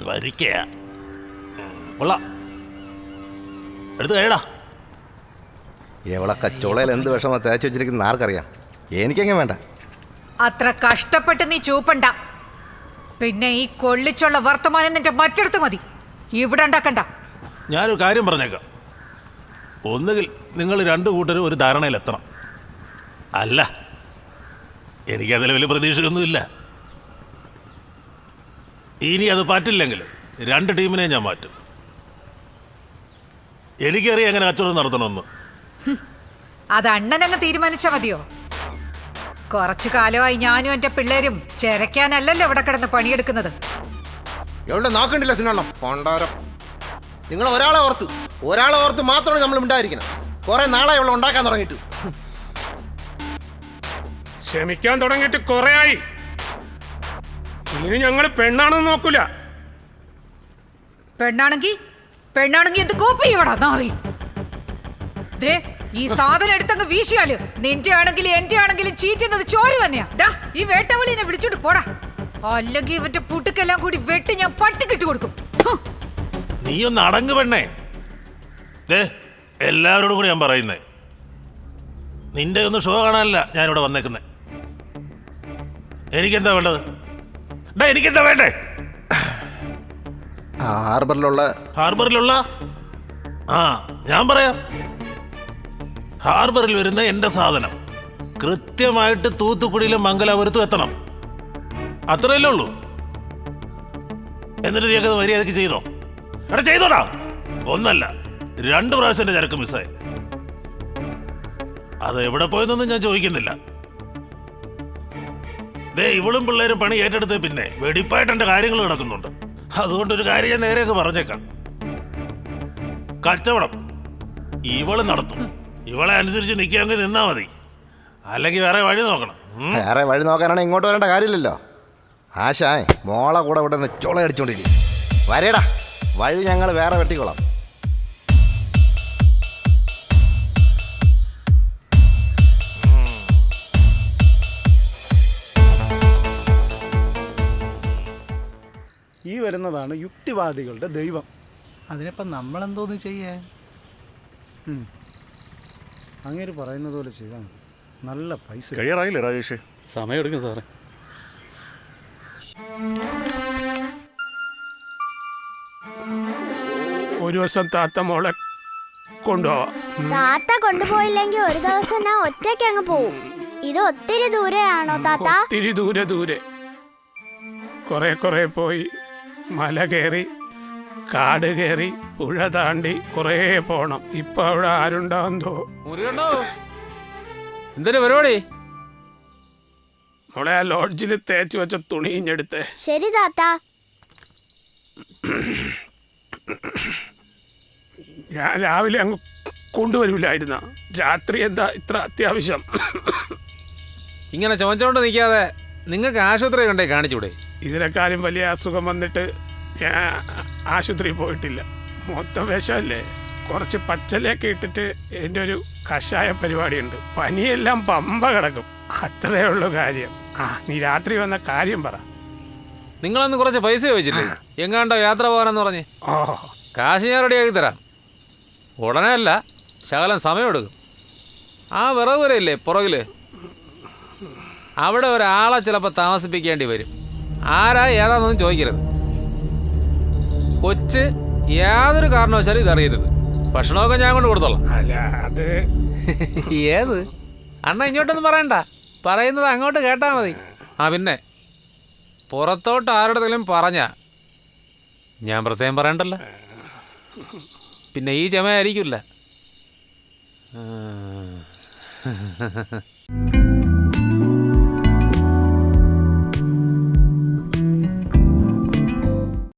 വരിക്കയാ കൊള്ളാം, എടുത്ത് കഴിയടാ. എവളെ കച്ചോളയിൽ എന്ത് വിഷമ തേച്ച് വെച്ചിരിക്കുന്ന ആർക്കറിയാം. എനിക്കെങ്ങനെ വേണ്ട. അത്ര കഷ്ടപ്പെട്ട് നീ ചൂപ്പണ്ട. പിന്നെ ഈ കൊള്ളിച്ചുള്ള വർത്തമാനം നിന്റെ മറ്റെടുത്ത് മതി, ഇവിടെ ഉണ്ടാക്കണ്ട. ഞാനൊരു കാര്യം പറഞ്ഞേക്കാം. ഒന്നുകിൽ നിങ്ങൾ രണ്ടു കൂട്ടരും ഒരു ധാരണയിലെത്തണം. അല്ല, എനിക്കതിൽ വലിയ പ്രതീക്ഷയൊന്നുമില്ല. ഇനി അത് പറ്റില്ലെങ്കിൽ രണ്ട് ടീമിനെ ഞാൻ മാറ്റും. എനിക്കറിയാം എങ്ങനെ കച്ചവടം നടത്തണമെന്ന്. അത് അണ്ണനങ്ങ് തീരുമാനിച്ചാൽ മതിയോ? കുറച്ചു കാലമായി ഞാനും എന്റെ പിള്ളേരും ചെരക്കാനല്ലല്ലോ ഇവിടെ കിടന്ന് പണിയെടുക്കുന്നത്. എവിടെ നോക്കണ്ടില്ല സിനോളം പണ്ടാരം. നിങ്ങൾ ഒരാളെ ഓർത്ത് മാത്രമാണ് നമ്മൾ ഉണ്ടായിരിക്കണം. കുറെ നാളെ ഇവിടെ ഉണ്ടാക്കാൻ തുടങ്ങിയിട്ട്. ക്ഷമിക്കാൻ തുടങ്ങിയിട്ട് കുറെ ആയി. ഇനി ഞങ്ങൾ പെണ്ണാണെന്ന് നോക്കൂല. പെണ്ണാണെങ്കി എന്ത് കോപ്പി ചെയ്യടാ നാറി. ഈ സാധനം എടുത്തങ്ങ് വീശിയാല് നിന്റെ ആണെങ്കിലും എന്റെ ആണെങ്കിലും ചീറ്റുന്നത് ചോര തന്നെയാ. ഈ വേട്ടവളിനെ വിളിച്ചോട്ട് പോടാ, അല്ലെങ്കിൽ ഇവന്റെ പുട്ടുക്കെല്ലാം കൂടി വെട്ടി ഞാൻ പട്ടിക്കിട്ട് കൊടുക്കും. നീ ഒന്ന് അടങ്ങ് പെണ്ണേ. എല്ലാവരോടും കൂടി ഞാൻ പറയുന്നേ, നിന്റെ ഒന്ന് ഷോ കാണാനല്ല ഞാനിവിടെ വന്നേക്കുന്നേ. എനിക്കെന്താ വേണ്ടത്? എനിക്കെന്താ വേണ്ടേ? ഹാർബറിലുള്ള ഞാൻ പറയാം. ഹാർബറിൽ വരുന്ന എന്റെ സാധനം കൃത്യമായിട്ട് തൂത്തുക്കുടിയിലും മംഗലാപുരത്തും എത്തണം. അത്രയല്ലേ ഉള്ളൂ. എന്നിട്ട് നീക്കത് മര്യാദക്ക് ചെയ്തോ? ചെയ്തോടാ. ഒന്നല്ല 2 പ്രാവശ്യം എന്റെ ചരക്ക് മിസ്സായി. അത് എവിടെ പോയെന്നൊന്നും ഞാൻ ചോദിക്കുന്നില്ല. ഇവളും പിള്ളേരും പണി ഏറ്റെടുത്ത് പിന്നെ വെടിപ്പായിട്ട് എന്റെ കാര്യങ്ങൾ നടക്കുന്നുണ്ട്. അതുകൊണ്ടൊരു കാര്യം ഞാൻ നേരെയൊക്കെ പറഞ്ഞേക്കാം. കച്ചവടം ഇവള് നടത്തും. ഇവളെ അനുസരിച്ച് നിൽക്കാമെങ്കിൽ നിന്നാ മതി, അല്ലെങ്കിൽ വേറെ വഴി നോക്കണം. വേറെ വഴി നോക്കാനാണെങ്കിൽ ഇങ്ങോട്ട് വരേണ്ട കാര്യമില്ലല്ലോ. ആശായ് മോളെ കൂടെ ഇവിടെ നിന്ന് ചോള അടിച്ചോണ്ടിരിക്കും. വരേടാ, വഴി ഞങ്ങൾ വേറെ വെട്ടിക്കോളാം. ഈ വരുന്നതാണ് യുക്തിവാദികളുടെ ദൈവം. അതിനിപ്പം നമ്മളെന്തോന്ന് ചെയ്യാൻ? അങ്ങേര് പറയുന്നത് പോലെ ചെയ്താൽ മതി. നല്ല പൈസ. കഴിയാറായില്ലേ രാജേഷേ? സമയം എടുക്കും സാറേ. ഒരു ദിവസം താത്ത മോളെ കൊണ്ടുപോവാം. താത്ത കൊണ്ടുപോയില്ലെങ്കിൽ ഒരു ദിവസം ഞാൻ ഒറ്റയ്ക്ക് അങ്ങ് പോവും. ഇത് ഒത്തിരി ദൂരെയാണോ താത്ത? ഒത്തിരി ദൂരെ കുറെ പോയി മല കയറി കാട് കയറി പുഴ താണ്ടി കുറേ പോണം. ഇപ്പൊ അവിടെ ആരുണ്ടാവുന്നോ? എന്തൊരു പരിപാടി? മോളെ ആ ലോഡ്ജിൽ തേച്ച് വെച്ച തുണിഞ്ഞെടുത്തേ. ശരി താത്ത. ഞാൻ രാവിലെ അങ്ങ് കൊണ്ടുവരില്ലായിരുന്ന. രാത്രി എന്താ ഇത്ര അത്യാവശ്യം? ഇങ്ങനെ ചുമച്ചോണ്ട് നിൽക്കാതെ നിങ്ങൾക്ക് ആശുപത്രി കണ്ടേ കാണിച്ചൂടെ? ഇതിനെക്കാളും വലിയ അസുഖം വന്നിട്ട് ഞാൻ ആശുപത്രിയിൽ പോയിട്ടില്ല. മൊത്തം വിഷമല്ലേ. കുറച്ച് പച്ചലയൊക്കെ ഇട്ടിട്ട് എൻ്റെ ഒരു കഷായ പരിപാടിയുണ്ട്. പനിയെല്ലാം പമ്പ കിടക്കും. അത്രയേ ഉള്ളൂ കാര്യം. നീ രാത്രി വന്ന കാര്യം പറ. നിങ്ങളന്ന് കുറച്ച് പൈസ ചോദിച്ചില്ലേ? എങ്ങാണ്ടോ യാത്ര പോകാനെന്ന് പറഞ്ഞ്. കാശ് ഞാൻ റെഡിയാക്കി തരാം. ഉടനെ അല്ല, ശകലം സമയമെടുക്കും. ആ വിറക് വരെയില്ലേ പുറകിൽ, അവിടെ ഒരാളെ ചിലപ്പോൾ താമസിപ്പിക്കേണ്ടി വരും. ആരാ ഏതാണെന്നൊന്നും ചോദിക്കരുത്. കൊച്ച് യാതൊരു കാരണവശാലും ഇതറിയരുത്. ഭക്ഷണമൊക്കെ ഞാൻ കൊണ്ട് കൊടുത്തോളാം. അല്ല അത് ഏത് അണ്ണ ഇങ്ങോട്ടൊന്നും പറയണ്ട, പറയുന്നത് അങ്ങോട്ട് കേട്ടാൽ മതി. പിന്നെ പുറത്തോട്ട് ആരുടെങ്കിലും പറഞ്ഞാ ഞാൻ പ്രത്യേകം പറയണ്ടല്ലോ. പിന്നെ ഈ ചമയായിരിക്കില്ല.